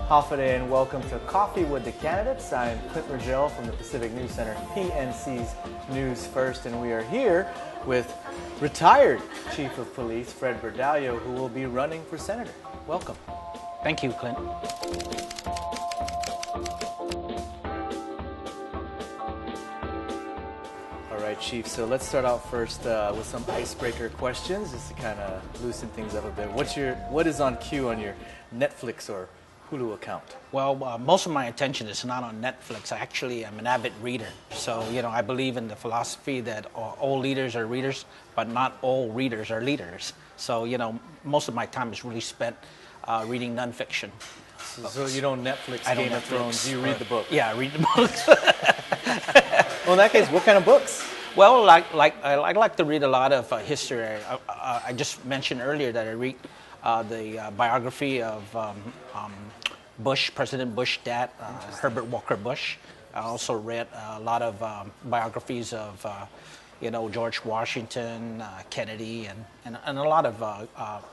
Hafa Day and welcome to Coffee with the Candidates. I'm Clint Rogel from the Pacific News Center, PNC's News First, and we are here with retired Chief of Police Fred Bordallo, who will be running for Senator. Welcome. Thank you, Clint. All right, Chief, so let's start out first with some icebreaker questions just to kind of loosen things up a bit. What is on cue on your Netflix or Hulu account? Well, most of my attention is not on Netflix. I actually am an avid reader. So, I believe in the philosophy that all leaders are readers, but not all readers are leaders. So, most of my time is really spent reading nonfiction. So you don't Netflix Game of Thrones, you read the book? Yeah, I read the books. Well, in that case, what kind of books? Well, I like to read a lot of history. I just mentioned earlier that I read the biography of Bush, President Bush, dad, Herbert Walker Bush. I also read a lot of biographies of, George Washington, Kennedy, and a lot of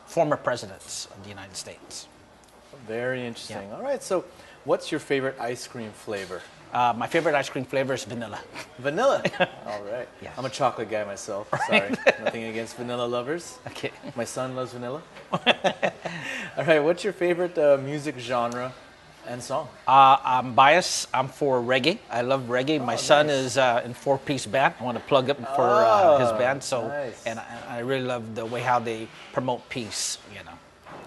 former presidents of the United States. Very interesting. Yeah. All right, so what's your favorite ice cream flavor? My favorite ice cream flavor is vanilla. Vanilla? All right. Yeah. I'm a chocolate guy myself. Sorry. Nothing against vanilla lovers. Okay. My son loves vanilla. All right, what's your favorite music genre and song? I'm biased. I'm for reggae. I love reggae. My son nice. is in four-piece band. I want to plug up for his band. So, nice. and I really love the way how they promote peace.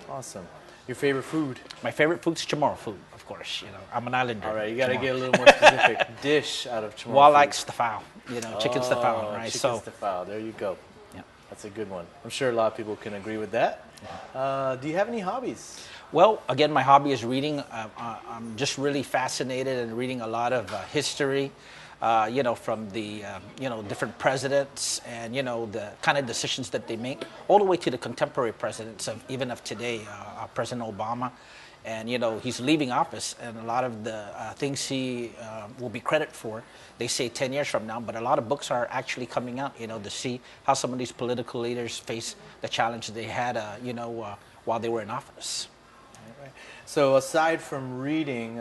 Awesome. Your favorite food? My favorite food's chamorro food, of course. I'm an islander. All right, you got to get a little more specific. Dish out of chamorro Well, I food. like stafao. Chicken stafao, right? Chicken stafao. There you go. Yeah. That's a good one. I'm sure a lot of people can agree with that. Do you have any hobbies? Well, again, my hobby is reading. I'm just really fascinated in reading a lot of history, from the, different presidents and, the kind of decisions that they make, all the way to the contemporary presidents of even of today, President Obama. And, he's leaving office, and a lot of the things he will be credited for, they say 10 years from now, but a lot of books are actually coming out, to see how some of these political leaders face the challenge they had, while they were in office. Right. So aside from reading,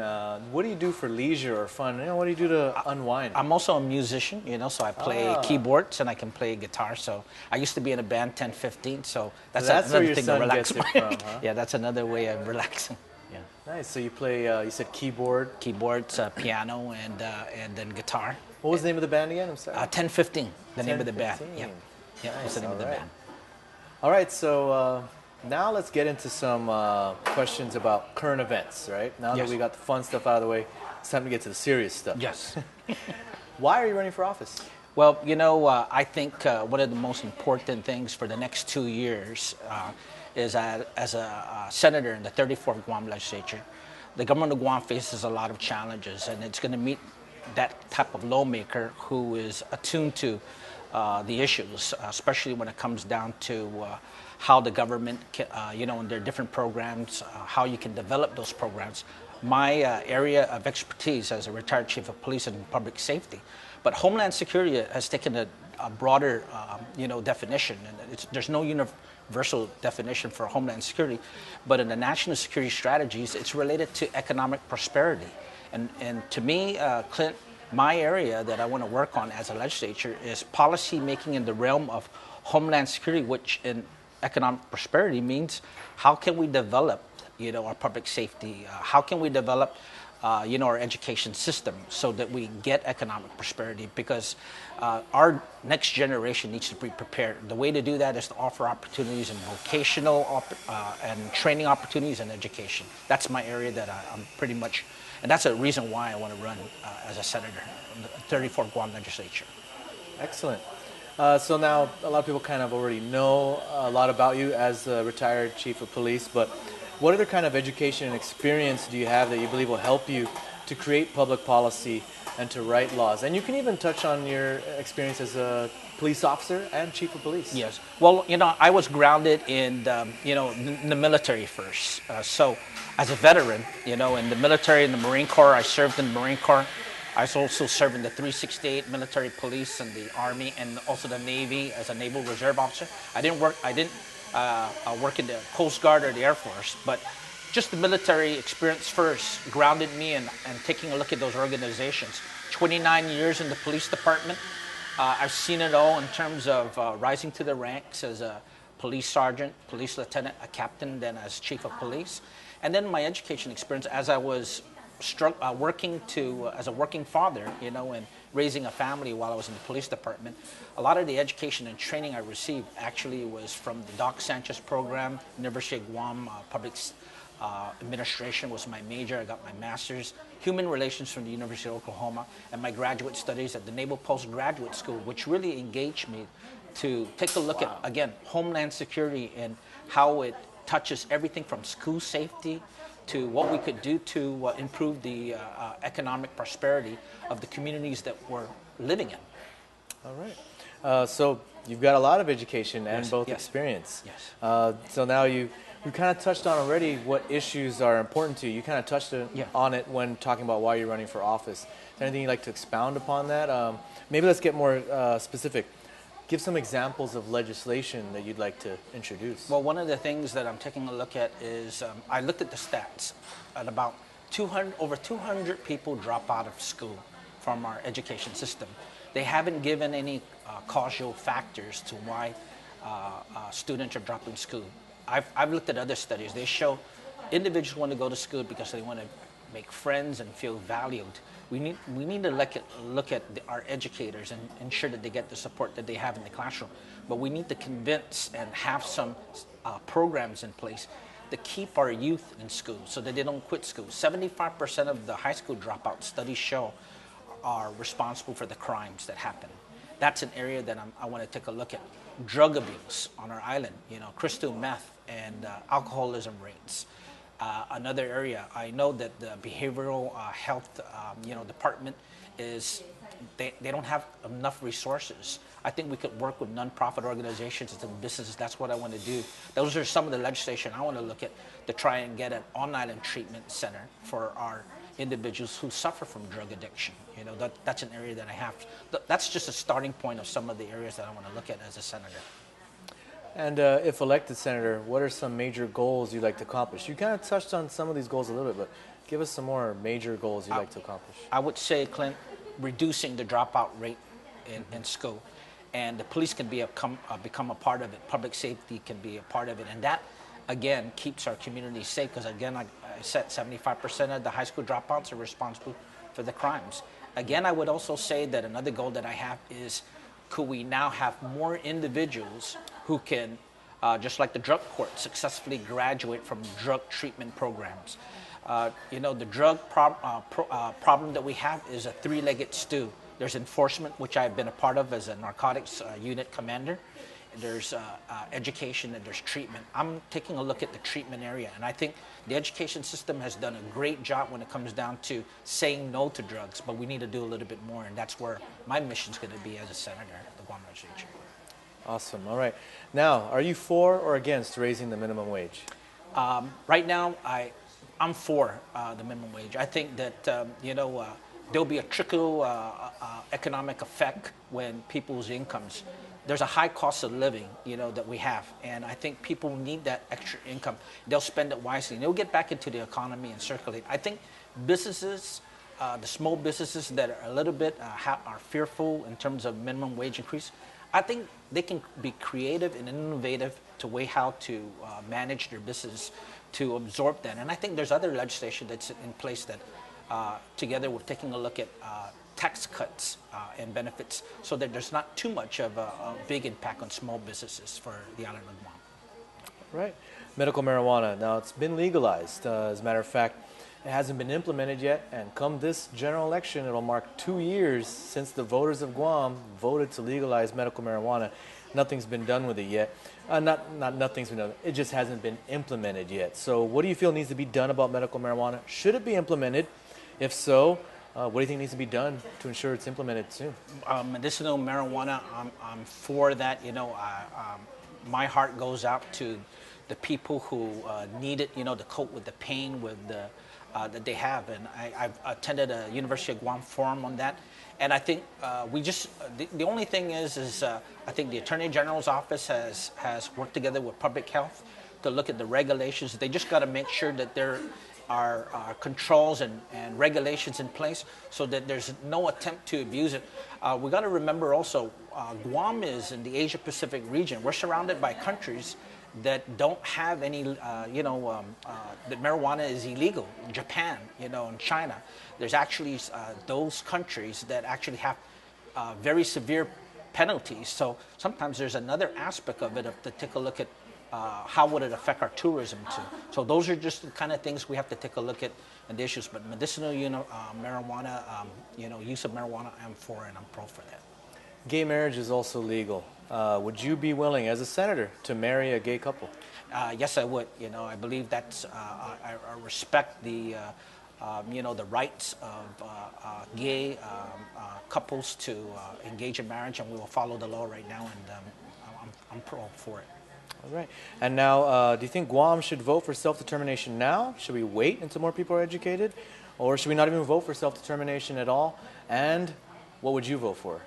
what do you do for leisure or fun? What do you do to unwind? I'm also a musician, so I play keyboards and I can play guitar. So I used to be in a band 1015, so that's where another your thing son to relax. gets it from, huh? Yeah, that's another way of relaxing. Yeah. Nice. So you play, you said keyboard? Keyboards, piano, and then guitar. What was the name of the band again? I'm sorry. 1015, the name of the band. 1015. Yeah, Nice. that's the name of the band. All right, so now let's get into some questions about current events, right? Now that we got the fun stuff out of the way, it's time to get to the serious stuff. Yes. Why are you running for office? Well, I think one of the most important things for the next 2 years is that as a senator in the 34th Guam legislature, the government of Guam faces a lot of challenges, and it's going to meet that type of lawmaker who is attuned to the issues, especially when it comes down to how the government, in their different programs, how you can develop those programs. My area of expertise as a retired chief of police and public safety, but Homeland Security has taken a broader, definition, and there's no universal definition for Homeland Security, but in the national security strategies, it's related to economic prosperity. And to me, Clint, my area that I want to work on as a legislature is policy making in the realm of Homeland Security, which in economic prosperity means how can we develop, our public safety? How can we develop, our education system so that we get economic prosperity? Because our next generation needs to be prepared. The way to do that is to offer opportunities in vocational and training opportunities and education. That's my area that I'm pretty much, and that's a reason why I want to run as a senator in the 34th Guam legislature. Excellent. So now a lot of people kind of already know a lot about you as a retired chief of police, but what other kind of education and experience do you have that you believe will help you to create public policy and to write laws? And you can even touch on your experience as a police officer and chief of police. Yes. Well, I was grounded in, in the military first. So as a veteran, in the military, in the Marine Corps, I served in the Marine Corps. I also served in the 368 military police and the Army, and also the Navy as a Naval Reserve officer. I didn't work in the Coast Guard or the Air Force, but just the military experience first grounded me in and taking a look at those organizations. 29 years in the police department. I've seen it all in terms of rising to the ranks as a police sergeant, police lieutenant, a captain, then as chief of police. And then my education experience as I was working as a working father, and raising a family while I was in the police department. A lot of the education and training I received actually was from the Doc Sanchez program, University of Guam, Public Administration was my major. I got my master's, Human Relations from the University of Oklahoma, and my graduate studies at the Naval Postgraduate School, which really engaged me to take a look at, again, Homeland Security and how it touches everything from school safety to what we could do to improve the economic prosperity of the communities that we're living in. All right. So you've got a lot of education and both experience. Yes. So now you kind of touched on already what issues are important to you. You kind of touched on it when talking about why you're running for office. Is there anything you'd like to expound upon that? Maybe let's get more specific. Give some examples of legislation that you'd like to introduce. Well, one of the things that I'm taking a look at is I looked at the stats. At about over 200 people drop out of school from our education system. They haven't given any causal factors to why students are dropping school. I've looked at other studies. They show individuals want to go to school because they want to make friends and feel valued. We need to look at our educators and ensure that they get the support that they have in the classroom. But we need to convince and have some programs in place to keep our youth in school so that they don't quit school. 75% of the high school dropouts, studies show, are responsible for the crimes that happen. That's an area that I want to take a look at. Drug abuse on our island, crystal meth and alcoholism rates. Another area, I know that the behavioral health department they don't have enough resources. I think we could work with nonprofit organizations and businesses. That's what I want to do. Those are some of the legislation I want to look at to try and get an on-island treatment center for our individuals who suffer from drug addiction. That's an area that I have. That's just a starting point of some of the areas that I want to look at as a senator. And if elected senator, what are some major goals you'd like to accomplish? You kind of touched on some of these goals a little bit, but give us some more major goals you'd like to accomplish. I would say, Clint, reducing the dropout rate in school. And the police can become a part of it. Public safety can be a part of it. And that, again, keeps our community safe because, again, like I said, 75% of the high school dropouts are responsible for the crimes. Again, I would also say that another goal that I have is could we now have more individuals who can, just like the drug court, successfully graduate from drug treatment programs. The drug problem that we have is a three-legged stool. There's enforcement, which I've been a part of as a narcotics unit commander. There's education and there's treatment. I'm taking a look at the treatment area, and I think the education system has done a great job when it comes down to saying no to drugs, but we need to do a little bit more, and that's where my mission's going to be as a senator at the Guam legislature. Awesome. All right. Now, are you for or against raising the minimum wage? Right now, I'm for the minimum wage. I think that there'll be a trickle economic effect when people's incomes. There's a high cost of living, that we have, and I think people need that extra income. They'll spend it wisely. They'll get back into the economy and circulate. I think businesses, the small businesses that are a little bit are fearful in terms of minimum wage increase, I think they can be creative and innovative to way how to manage their business to absorb that. And I think there's other legislation that's in place that together we're taking a look at tax cuts and benefits so that there's not too much of a big impact on small businesses for the island of Guam. Right. Medical marijuana. Now, it's been legalized. As a matter of fact, it hasn't been implemented yet, and come this general election, it'll mark 2 years since the voters of Guam voted to legalize medical marijuana. Nothing's been done with it yet. Nothing's been done. It just hasn't been implemented yet. So what do you feel needs to be done about medical marijuana? Should it be implemented? If so, what do you think needs to be done to ensure it's implemented soon? Medicinal marijuana, I'm for that. My heart goes out to the people who need it, to cope with the pain that they have. And I've attended a University of Guam forum on that. And I think the only thing is I think the Attorney General's office has worked together with public health to look at the regulations. They just got to make sure that there are controls and regulations in place so that there's no attempt to abuse it. We got to remember also, Guam is in the Asia Pacific region. We're surrounded by countries that don't have any, that marijuana is illegal. Japan, and China. There's actually those countries that actually have very severe penalties. So sometimes there's another aspect of it to take a look at how would it affect our tourism too. So those are just the kind of things we have to take a look at and the issues. But medicinal, marijuana, use of marijuana, I'm for and I'm pro for that. Gay marriage is also legal. Would you be willing, as a senator, to marry a gay couple? Yes, I would. I believe that's I respect the the rights of gay couples to engage in marriage, and we will follow the law right now, and I'm pro for it. All right. And now, do you think Guam should vote for self-determination now? Should we wait until more people are educated? Or should we not even vote for self-determination at all? And what would you vote for?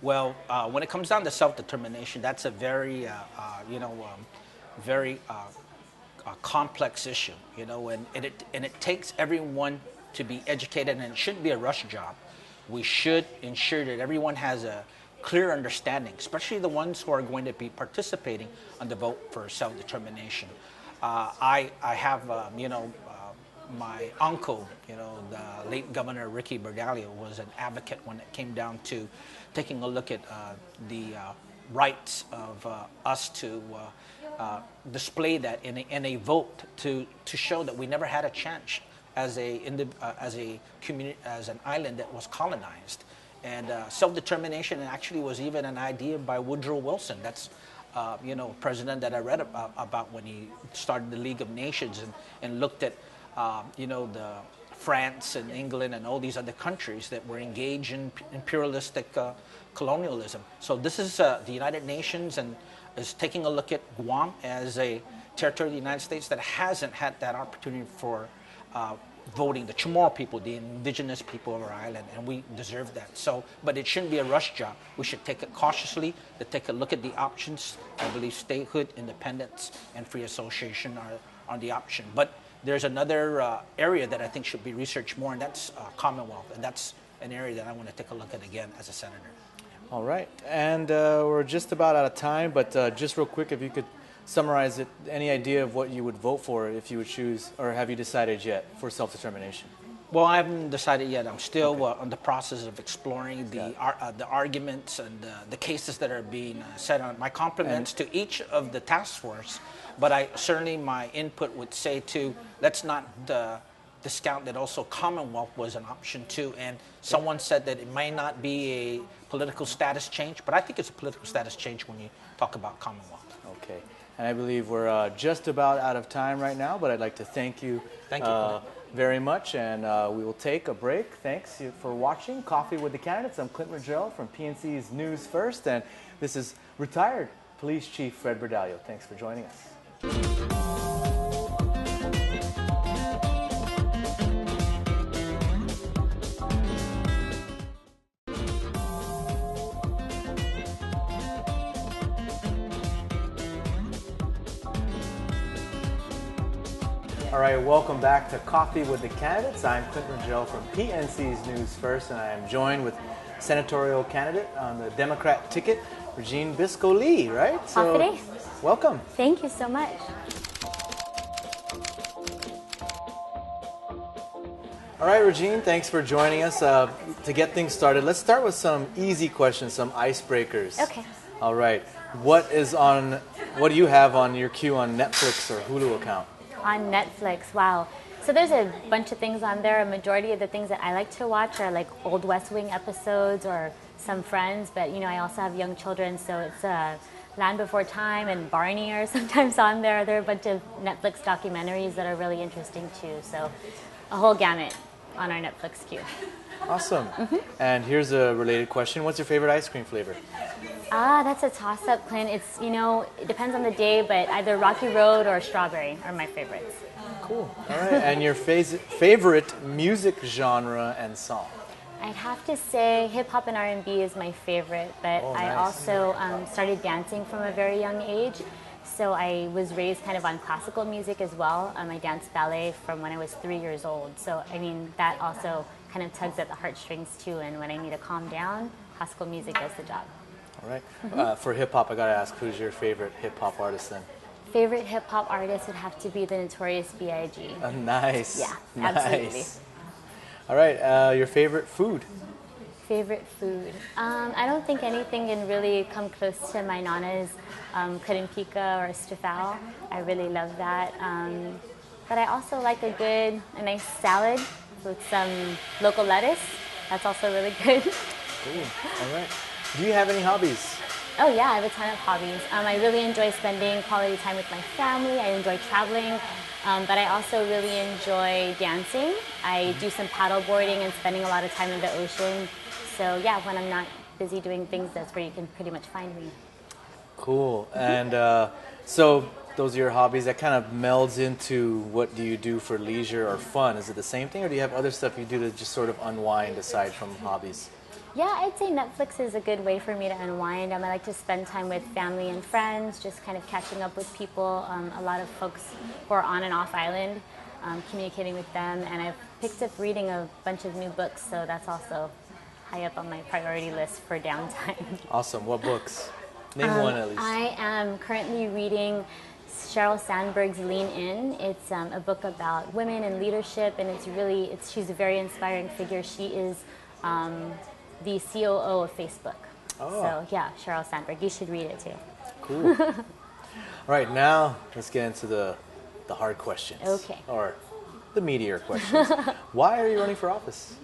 Well, when it comes down to self-determination, that's a very, very complex issue, and it takes everyone to be educated, and it shouldn't be a rush job. We should ensure that everyone has a clear understanding, especially the ones who are going to be participating on the vote for self-determination. I have, my uncle, the late Governor Ricky Bordallo, was an advocate when it came down to taking a look at the rights of us to display that in a vote to show that we never had a chance as a community, as an island that was colonized. And self-determination actually was even an idea by Woodrow Wilson. That's president that I read about when he started the League of Nations and looked at the France and England and all these other countries that were engaged in imperialistic colonialism. So this is the United Nations, and is taking a look at Guam as a territory of the United States that hasn't had that opportunity for voting, the Chamorro people, the indigenous people of our island, and we deserve that. So, but it shouldn't be a rush job. We should take it cautiously, to take a look at the options. I believe statehood, independence, and free association are the option. But there's another area that I think should be researched more, and that's Commonwealth, and that's an area that I want to take a look at again as a senator. All right, and we're just about out of time, but just real quick, if you could summarize it, any idea of what you would vote for if you would choose, or have you decided yet for self-determination? Well, I haven't decided yet. I'm still on the process of exploring the arguments and the cases that are being set on. My compliments to each of the task force, but certainly my input would say to let's not discount that also Commonwealth was an option too. And someone said that it might not be a political status change, but I think it's a political status change when you talk about Commonwealth. Okay. And I believe we're just about out of time right now, but I'd like to thank you, very much, and we will take a break. Thanks for watching Coffee with the Candidates. I'm Clint Rogel from PNC's News First, and this is retired Police Chief Fred Bordallo. Thanks for joining us. All right, welcome back to Coffee with the Candidates. I'm Clint Rogel from PNC's News First, and I am joined with senatorial candidate on the Democrat ticket, Regine Bisco-Lee, right? So, welcome. Thank you so much. All right, Regine, thanks for joining us. To get things started, let's start with some easy questions, some icebreakers. Okay. All right. What do you have on your queue on Netflix or Hulu account? On Netflix, wow. So there's a bunch of things on there. A majority of the things that I like to watch are like old West Wing episodes or some Friends, but I also have young children, so it's Land Before Time and Barney are sometimes on there. There are a bunch of Netflix documentaries that are really interesting too. So a whole gamut on our Netflix queue. Awesome. And here's a related question. What's your favorite ice cream flavor? That's a toss-up, Clint. It's, it depends on the day, but either Rocky Road or strawberry are my favorites. Cool. All right. And your favorite music genre and song? I'd have to say hip-hop and R&B is my favorite, but nice. I also started dancing from a very young age. So I was raised kind of on classical music as well. I danced ballet from when I was 3 years old. So I mean, that also kind of tugs at the heartstrings too. And when I need to calm down, classical music does the job. All right. For hip hop, I gotta ask, who's your favorite hip hop artist then? Favorite hip hop artist would have to be the Notorious B.I.G. Nice. Yeah, nice. absolutely. All right. Your favorite food? Favorite food? I don't think anything can really come close to my nana's carimpika or estofao. I really love that. But I also like a nice salad with some local lettuce. That's also really good. Cool. All right. Do you have any hobbies? Oh yeah, I have a ton of hobbies. I really enjoy spending quality time with my family. I enjoy traveling, but I also really enjoy dancing. I do some paddle boarding and spending a lot of time in the ocean. So yeah, when I'm not busy doing things, that's where you can pretty much find me. Cool. And so those are your hobbies. That kind of melds into what do you do for leisure or fun? Is it the same thing, or do you have other stuff you do to just sort of unwind aside from hobbies? Yeah, I'd say Netflix is a good way for me to unwind. I like to spend time with family and friends, just kind of catching up with people. A lot of folks who are on and off island, communicating with them. And I've picked up reading a bunch of new books, so that's also high up on my priority list for downtime. Awesome. What books? Name one at least. I am currently reading Sheryl Sandberg's Lean In. It's a book about women and leadership, and she's a very inspiring figure. She is the COO of Facebook. Oh. So yeah, Sheryl Sandberg. You should read it too. Cool. All right, now let's get into the hard questions. Okay. Or the meatier questions. Why are you running for office?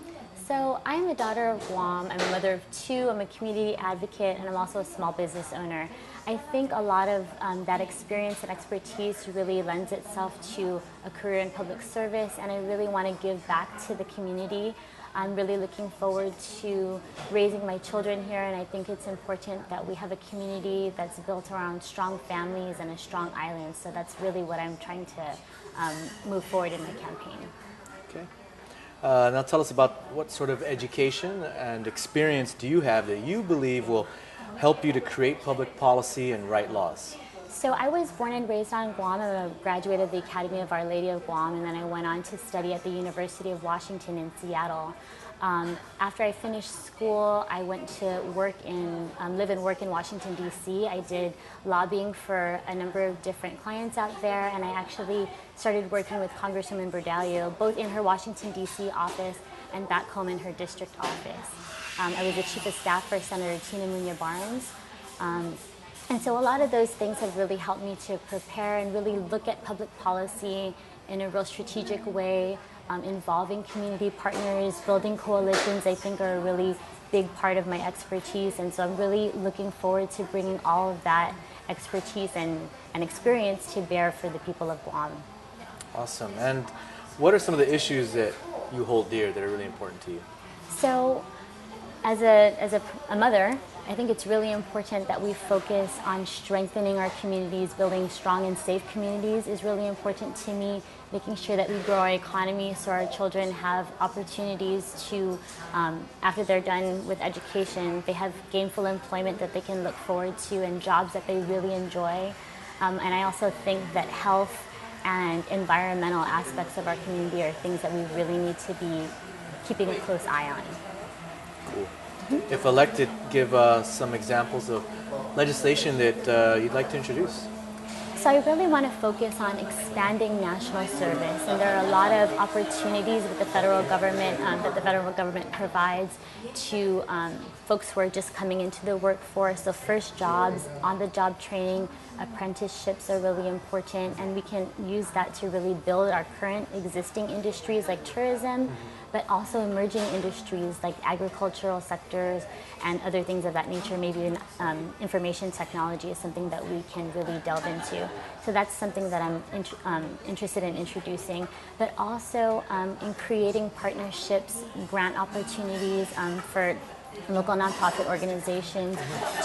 So I'm a daughter of Guam. I'm a mother of two. I'm a community advocate, and I'm also a small business owner. I think a lot of that experience and expertise really lends itself to a career in public service, and I really want to give back to the community. I'm really looking forward to raising my children here, and I think it's important that we have a community that's built around strong families and a strong island. So that's really what I'm trying to move forward in my campaign. Okay. Now tell us about what sort of education and experience do you have that you believe will help you to create public policy and write laws? So I was born and raised on Guam. I'm a graduate of the Academy of Our Lady of Guam, and then I went on to study at the University of Washington in Seattle. After I finished school, I went to live and work in Washington, D.C. I did lobbying for a number of different clients out there, and I actually started working with Congresswoman Bordallo, both in her Washington, D.C. office and back home in her district office. I was the chief of staff for Senator Tina Muñoz Barnes. And so a lot of those things have really helped me to prepare and really look at public policy in a real strategic way, involving community partners, building coalitions, I think are a really big part of my expertise. And so I'm really looking forward to bringing all of that expertise and experience to bear for the people of Guam. Awesome. And what are some of the issues that you hold dear that are really important to you? So as a mother, I think it's really important that we focus on strengthening our communities. Building strong and safe communities is really important to me. Making sure that we grow our economy so our children have opportunities to, after they're done with education, they have gainful employment that they can look forward to and jobs that they really enjoy. And I also think that health and environmental aspects of our community are things that we really need to be keeping a close eye on. Cool. If elected, give some examples of legislation that you'd like to introduce. So I really want to focus on expanding national service, and there are a lot of opportunities with the federal government that the federal government provides to folks who are just coming into the workforce. So first jobs, on-the-job training, apprenticeships are really important, and we can use that to really build our current existing industries like tourism, but also emerging industries like agricultural sectors and other things of that nature. Maybe information technology is something that we can really delve into. So that's something that I'm interested in introducing, but also in creating partnerships, grant opportunities for local nonprofit organizations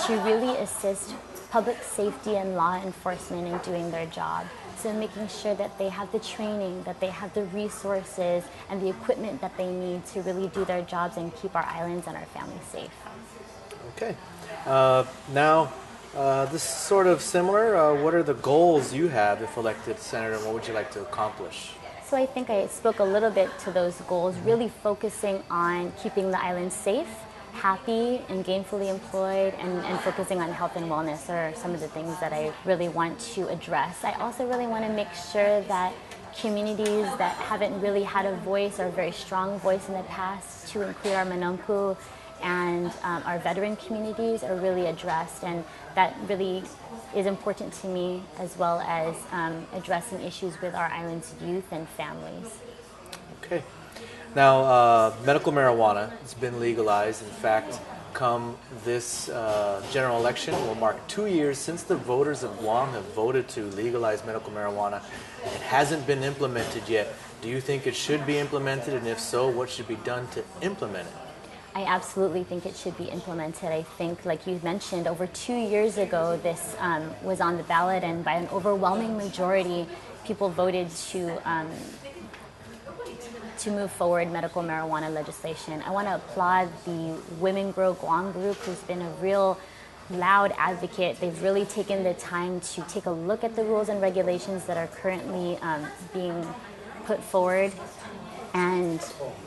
to really assist public safety and law enforcement in doing their job. So making sure that they have the training, that they have the resources and the equipment that they need to really do their jobs and keep our islands and our families safe. Okay. Now, This is sort of similar. What are the goals you have if elected senator, and what would you like to accomplish? So I think I spoke a little bit to those goals, really focusing on keeping the island safe, happy, and gainfully employed, and focusing on health and wellness are some of the things that I really want to address. I also really want to make sure that communities that haven't really had a voice or a very strong voice in the past, to include our Manonku and our veteran communities, are really addressed, and that really is important to me, as well as addressing issues with our island's youth and families. Okay. Now, medical marijuana has been legalized. In fact, come this general election will mark 2 years since the voters of Guam have voted to legalize medical marijuana. It hasn't been implemented yet. Do you think it should be implemented, and if so, what should be done to implement it? I absolutely think it should be implemented. I think, like you mentioned, over 2 years ago, this was on the ballot, and by an overwhelming majority, people voted to move forward medical marijuana legislation. I want to applaud the Women Grow Guam group, who's been a real loud advocate. They've really taken the time to take a look at the rules and regulations that are currently being put forward, and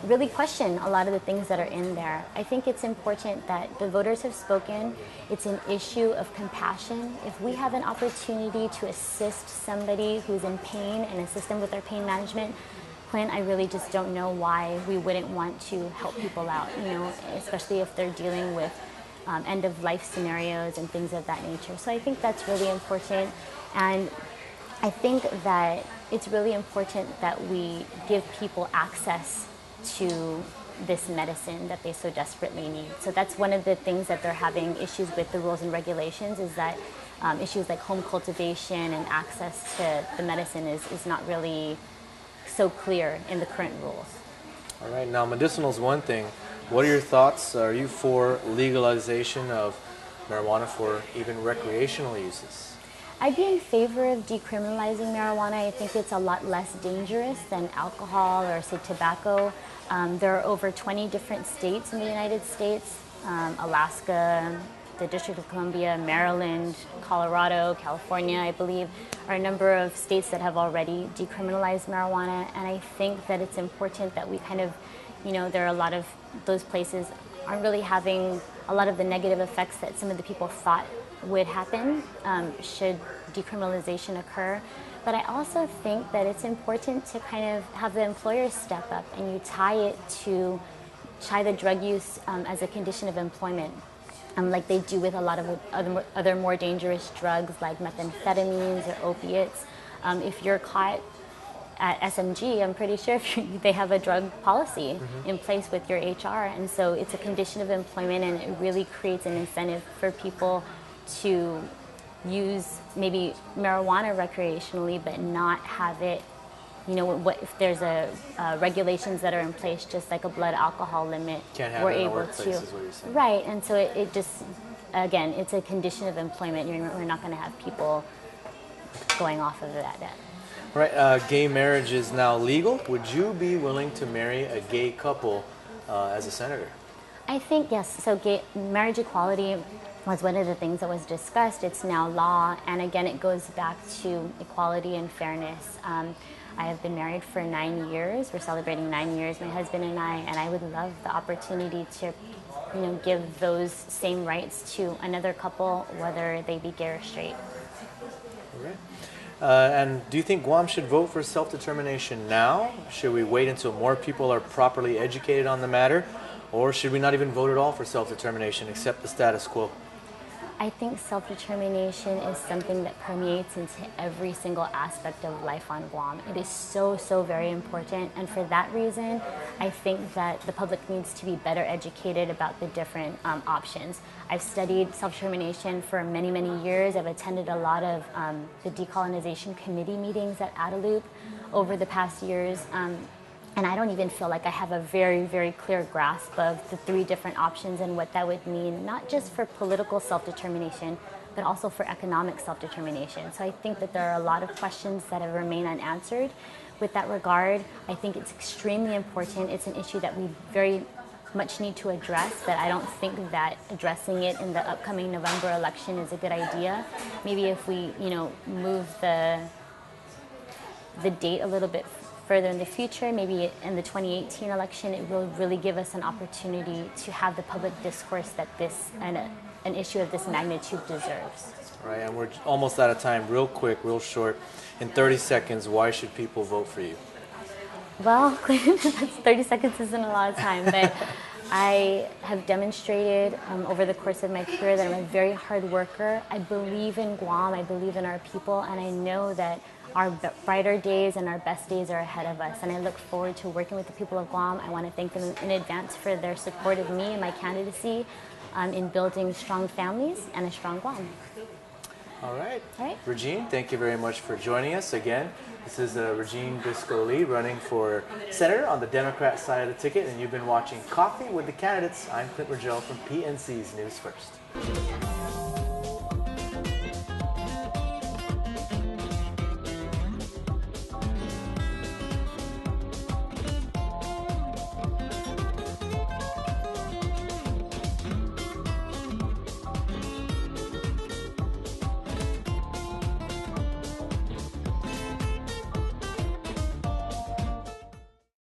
really question a lot of the things that are in there. I think it's important that the voters have spoken. It's an issue of compassion. If we have an opportunity to assist somebody who's in pain and assist them with their pain management plan, I really just don't know why we wouldn't want to help people out, especially if they're dealing with end-of-life scenarios and things of that nature. So I think that's really important, and I think that it's really important that we give people access to this medicine that they so desperately need. So that's one of the things that they're having issues with the rules and regulations, is that issues like home cultivation and access to the medicine is not really so clear in the current rules. All right, now medicinal is one thing. What are your thoughts? Are you for legalization of marijuana for even recreational uses? I'd be in favor of decriminalizing marijuana. I think it's a lot less dangerous than alcohol or, say, tobacco. There are over 20 different states in the United States, Alaska, the District of Columbia, Maryland, Colorado, California, I believe, are a number of states that have already decriminalized marijuana. And I think that it's important that we kind of, there are a lot of those places aren't really having a lot of the negative effects that some of the people thought would happen should decriminalization occur. But I also think that it's important to kind of have the employers step up, and you tie the drug use as a condition of employment, like they do with a lot of other more dangerous drugs like methamphetamines or opiates. If you're caught at SMG, I'm pretty sure they have a drug policy in place with your HR, and so it's a condition of employment, and it really creates an incentive for people to use maybe marijuana recreationally, but not have it, what if there's regulations that are in place, just like a blood alcohol limit, Can't have we're it in the able workplace, to, is what you're saying. right, and so it just, again, it's a condition of employment. We're not going to have people going off of that. Right, gay marriage is now legal. Would you be willing to marry a gay couple as a senator? I think yes. So marriage equality was one of the things that was discussed. It's now law, and again, it goes back to equality and fairness. I have been married for 9 years. We're celebrating 9 years, my husband and I would love the opportunity to, give those same rights to another couple, whether they be gay or straight. Okay. And do you think Guam should vote for self-determination now? Should we wait until more people are properly educated on the matter? Or should we not even vote at all for self-determination, accept the status quo? I think self-determination is something that permeates into every single aspect of life on Guam. It is so, so very important, and for that reason, I think that the public needs to be better educated about the different options. I've studied self-determination for many, many years. I've attended a lot of the decolonization committee meetings at Adaloop over the past years. And I don't even feel like I have a very, very clear grasp of the 3 different options and what that would mean, not just for political self-determination, but also for economic self-determination. So I think that there are a lot of questions that have remained unanswered. With that regard, I think it's extremely important. It's an issue that we very much need to address, but I don't think that addressing it in the upcoming November election is a good idea. Maybe if we, move the date a little bit further in the future, maybe in the 2018 election, it will really give us an opportunity to have the public discourse that an issue of this magnitude deserves. Right, and we're almost out of time. Real quick, real short, in 30 seconds, why should people vote for you? Well, 30 seconds isn't a lot of time, but I have demonstrated over the course of my career that I'm a very hard worker. I believe in Guam, I believe in our people, and I know that our brighter days and our best days are ahead of us. And I look forward to working with the people of Guam. I want to thank them in advance for their support of me and my candidacy in building strong families and a strong Guam. All right. All right. Regine, thank you very much for joining us again. This is Regine Bisco-Lee running for Senator on the Democrat side of the ticket, and you've been watching Coffee with the Candidates. I'm Clint Rogel from PNC's News First.